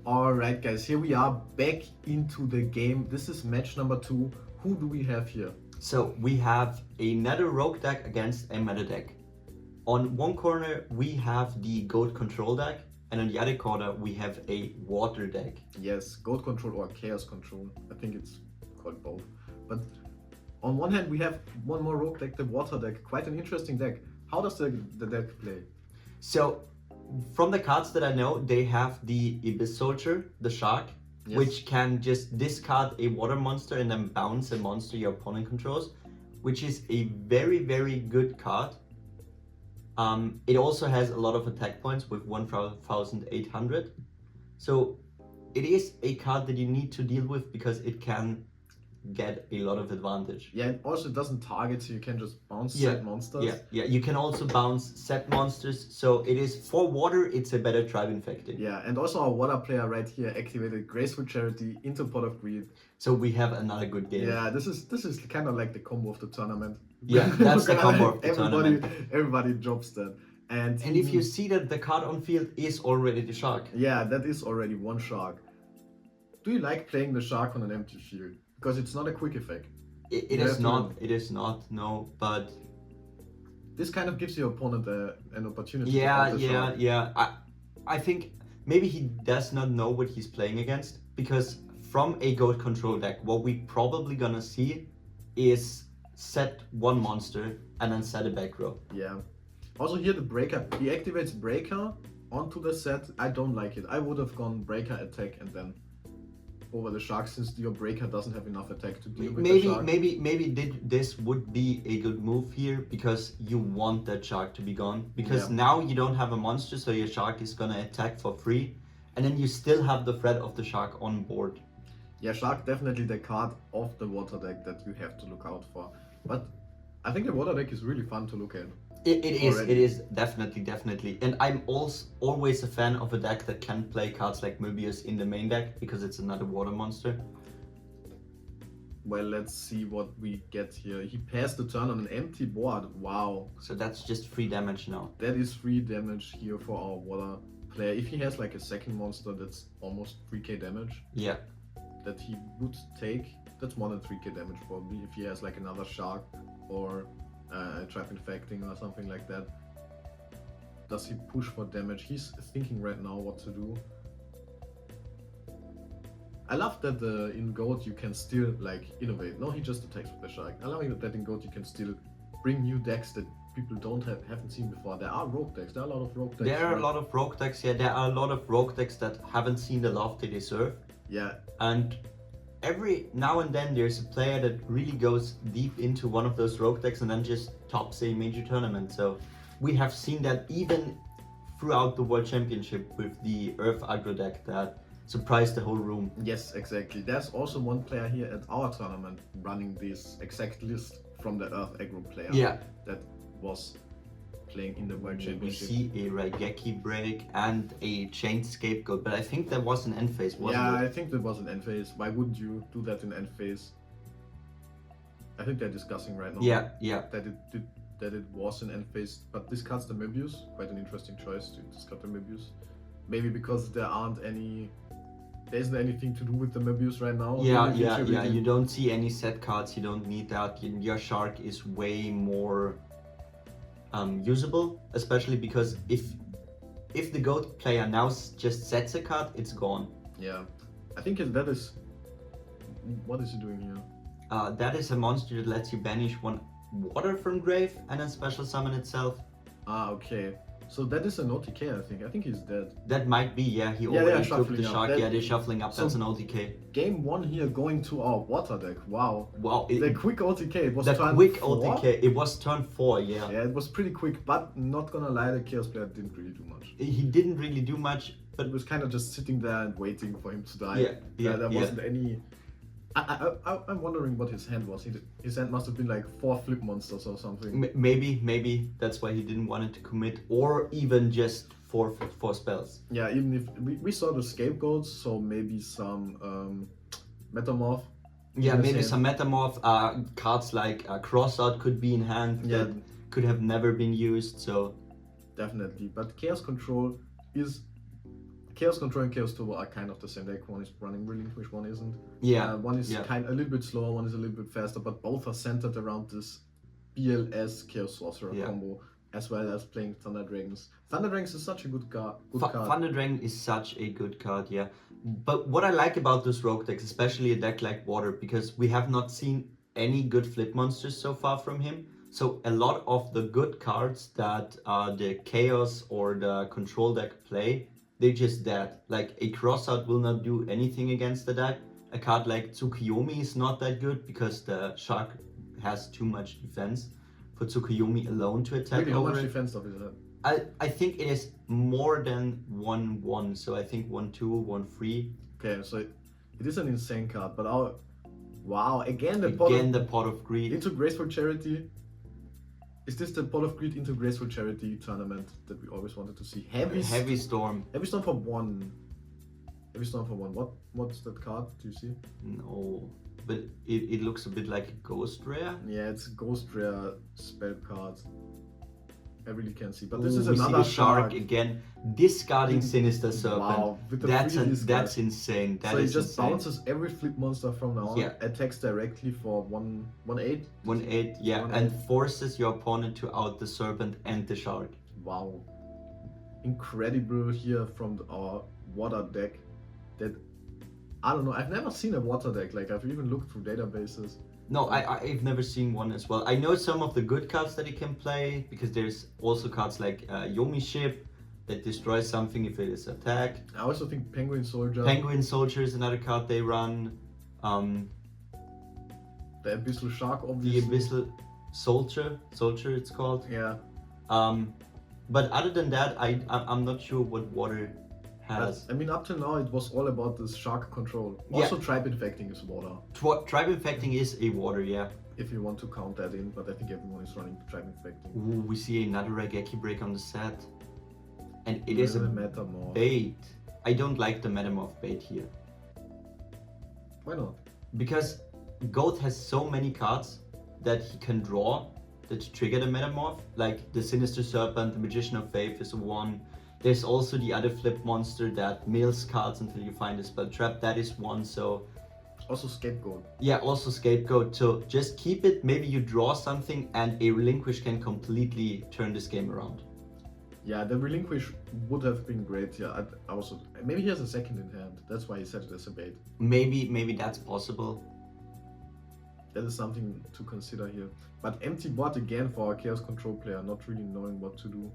Alright guys, here we are back into the game. This is match number 2. Who do we have here? So we have another rogue deck against a meta deck. On one corner we have the goat control deck, and on the other corner we have a water deck. Yes, goat control or chaos control. I think it's called both. But on one hand we have one more rogue deck, the water deck. Quite an interesting deck. How does the deck play? So from the cards that I know, they have the Abyss Soldier, the shark, Yes. which can just discard a water monster and then bounce a monster your opponent controls, which is a very, very good card. It also has a lot of attack points with 1,800. So it is a card that you need to deal with because it can get a lot of advantage. Yeah, and also it doesn't target, so you can just bounce Yeah, set monsters. Yeah. You can also bounce set monsters. So it is for water, it's a better tribe infecting. Yeah, and also our water player right here activated Graceful Charity into Pot of Greed. So we have another good game. Yeah, this is kind of like the combo of the tournament. Yeah, that's the combo of the tournament. Everybody drops that. And if you see that the card on field is already the shark. Yeah, that is already one shark. Do you like playing the shark on an empty field? Because it's not a quick effect. It is not, no, but this kind of gives your opponent an opportunity to yeah, out the shark. I think maybe he does not know what he's playing against, because from a goat control deck, what we probably gonna see is set one monster and then set a back row. Yeah. Also here the breaker, he activates breaker onto the set. I don't like it. I would have gone breaker attack and then over the shark, since your breaker doesn't have enough attack to deal with the shark. Maybe this would be a good move here, because you want that shark to be gone, because now you don't have a monster, so your shark is gonna attack for free, and then you still have the threat of the shark on board. Yeah, shark definitely the card of the water deck that you have to look out for. But I think the water deck is really fun to look at. It is definitely, and I'm also always a fan of a deck that can play cards like Möbius in the main deck, because it's another water monster. Well, let's see what we get here. He passed the turn on an empty board. Wow. So that's just 3 damage now. That is 3 damage here for our water player. If he has like a second monster, that's almost 3k damage. Yeah. That he would take. That's more than 3k damage probably, if he has like another shark or a trap infecting or something like that. Does he push for damage? He's thinking right now what to do. I love that in Goat you can still like innovate. No, he just attacks with the shark. I love that in Goat you can still bring new decks that people haven't seen before. There are rogue decks. There are a lot of rogue decks. There are a lot of rogue decks. Yeah, there are a lot of rogue decks that haven't seen the love they deserve. Yeah. And every now and then there's a player that really goes deep into one of those rogue decks and then just tops a major tournament. So we have seen that even throughout the World Championship with the Earth aggro deck that surprised the whole room. Yes, exactly. There's also one player here at our tournament running this exact list from the Earth aggro player. Yeah. That was playing in the World Championship. We see a Raigeki break and a chained scapegoat, but I think that was an end phase, wasn't it? Yeah, I think that was an end phase. Why wouldn't you do that in end phase? I think they're discussing right now. Yeah. That it was an end phase, but discards the Möbius. Quite an interesting choice to discard the Möbius. Maybe because there isn't anything to do with the Möbius right now. Yeah. You don't see any set cards. You don't need that. Your shark is way more usable, especially because if the goat player now just sets a card, it's gone. Yeah, I think that is. What is he doing here? That is a monster that lets you banish one water from grave and then special summon itself. Ah, okay. So that is an OTK, I think. I think he's dead. That might be, yeah. He already took the shark. That, yeah, they're shuffling up. So that's an OTK. Game 1 here going to our water deck. Wow. Wow. The quick OTK. It was the turn quick 4? OTK. It was turn 4, yeah. Yeah, it was pretty quick, but not gonna lie, the Chaos player didn't really do much. He didn't really do much, but it was kind of just sitting there and waiting for him to die. There wasn't any. I'm wondering what his hand was. His hand must have been like 4 flip monsters or something. Maybe that's why he didn't want it to commit, or even just 4 spells. Yeah, even if we saw the scapegoats, so maybe some metamorph. Yeah, maybe some metamorph. Cards like Crossout could be in hand that could have never been used. So definitely, but Chaos Control is Chaos Control and Chaos Turbo are kind of the same deck. One is running Relinquish, one isn't. Yeah. One is yeah. kind a little bit slower, one is a little bit faster, but both are centered around this BLS Chaos Sorcerer Yeah. combo, as well as playing Thunder Dragons. Thunder Dragons is such a good card. Thunder Dragon is such a good card, yeah. But what I like about this rogue decks, especially a deck like Water, because we have not seen any good flip monsters so far from him. So a lot of the good cards that the Chaos or the Control deck play, they're just dead. Like a Crossout will not do anything against the deck. A card like Tsukuyomi is not that good because the Shark has too much defense for Tsukuyomi alone to attack. Really, how over much it. defense stuff is that? I think it is more than 1/1, so I think 1/2, 1/3. Okay, so it is an insane card, but wow, again the Pot of Greed. into Graceful Charity. Is this the Pot of Greed into Graceful Charity tournament that we always wanted to see? Heavy Storm. Heavy Storm for 1. Heavy Storm for 1. What's that card? Do you see? No, but it looks a bit like a Ghost Rare. Yeah, it's Ghost Rare spell card. I really can't see, but this Ooh, is we see another the shark again, discarding Sinister Serpent. Wow, with the that's free discard. that's insane. That so is it just insane. bounces every flip monster from now on, Yeah. attacks directly for 1/8. 1/8, yeah, 1/8. and forces your opponent to out the serpent and the shark. Wow, incredible here from our water deck. That I don't know. I've never seen a water deck. Like I've even looked through databases. No, I've never seen one as well. I know some of the good cards that he can play because there's also cards like Yomi Ship that destroys something if it is attacked. I also think Penguin Soldier. Penguin Soldier is another card they run. The Abyssal Shark, The obviously. Abyssal Soldier it's called. Yeah. But other than that, I'm not sure what water has. I mean, up till now, it was all about this shark control. Yeah. Also, Tribe Infecting is water, Tribe Infecting is a water, yeah. if you want to count that in, but I think everyone is running Tribe Infecting. Ooh, we see another Raigeki break on the set. And it is a Metamorph. bait. I don't like the Metamorph bait here. Why not? Because Goat has so many cards that he can draw that trigger the Metamorph. Like the Sinister Serpent, the Magician of Faith is one. There's also the other flip monster that mills cards until you find a spell trap. That is one. So Also, Scapegoat. yeah, also Scapegoat. So just keep it. Maybe you draw something and a Relinquish can completely turn this game around. Yeah, the Relinquish would have been great. Yeah, I also maybe he has a second in hand. That's why he set it as a bait. Maybe that's possible. That is something to consider here. But empty board again for our Chaos Control player, not really knowing what to do.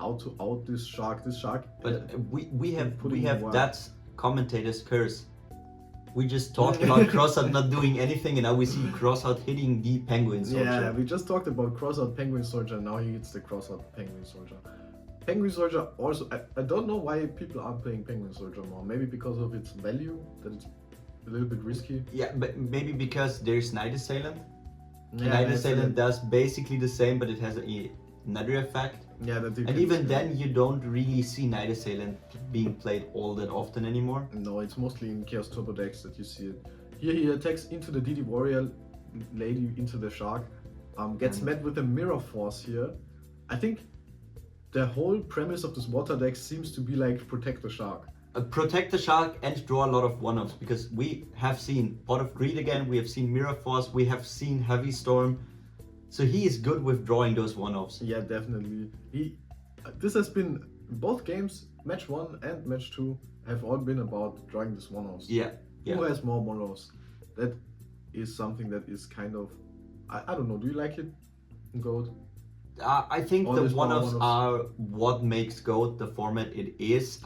How to out this shark? This shark. But we have putting in work. that's commentator's curse. We just talked about Crossout not doing anything, and now we see Crossout hitting the Penguin Soldier. Yeah, we just talked about Crossout Penguin Soldier. Now he hits the Crossout Penguin Soldier. Penguin Soldier also. I don't know why people aren't playing Penguin Soldier more. Maybe because of its value, that it's a little bit risky. Yeah, but maybe because there's Night Assailant. Yeah, Night that's Assailant it. does basically the same, but it has another effect. Yeah, that you And can even see. then, you don't really see Night Assailant being played all that often anymore. No, it's mostly in Chaos Turbo decks that you see it. Here he attacks into the DD Warrior lady, into the shark. Gets met with a Mirror Force here. I think the whole premise of this water deck seems to be like protect the shark. Protect the shark and draw a lot of one-offs, because we have seen Pot of Greed again, we have seen Mirror Force, we have seen Heavy Storm. So he is good with drawing those one-offs. Yeah, definitely. This has been both games, match 1 and match 2, have all been about drawing this one-offs. Yeah. Who has more one-offs? That is something that is kind of, I don't know. Do you like it, Goat? I think All the these one-offs one-offs. are what makes GOAT the format it is.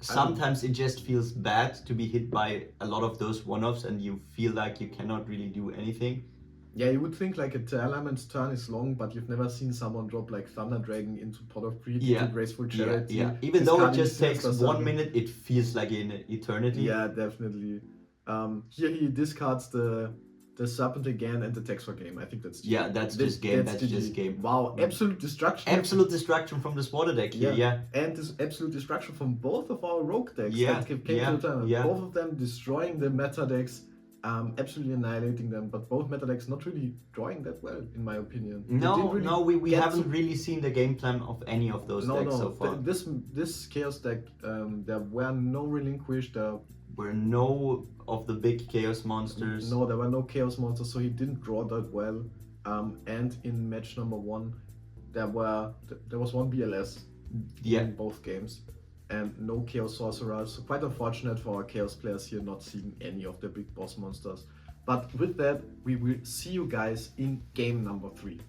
Sometimes it just feels bad to be hit by a lot of those one-offs and you feel like you cannot really do anything. Yeah, you would think like a Element's turn is long, but you've never seen someone drop like Thunder Dragon into Pot of Greed, into Graceful Charity. Yeah. Even though it discarding just takes Sinister 1 Serpent. minute, it feels like an eternity. Yeah, definitely. Here he discards the Serpent again and attacks for game. I think that's Yeah, that's just game. That's GG. just game. Wow, absolute destruction. Absolute destruction from this water deck here. Yeah. And this absolute destruction from both of our rogue decks Yeah, that came to the tournament. yeah. Both of them destroying the meta decks. absolutely annihilating them. But both meta decks not really drawing that well, in my opinion. They No, didn't really no, we get haven't to- really seen the game plan of any of those decks so far. This chaos deck, there were no relinquish. There Were no of the big chaos monsters. No, there were no chaos monsters, so he didn't draw that well. And in match number 1, there was one BLS Yeah. in both games, and no chaos sorcerer. So quite unfortunate for our chaos players here not seeing any of the big boss monsters. But with that, we will see you guys in game number 3.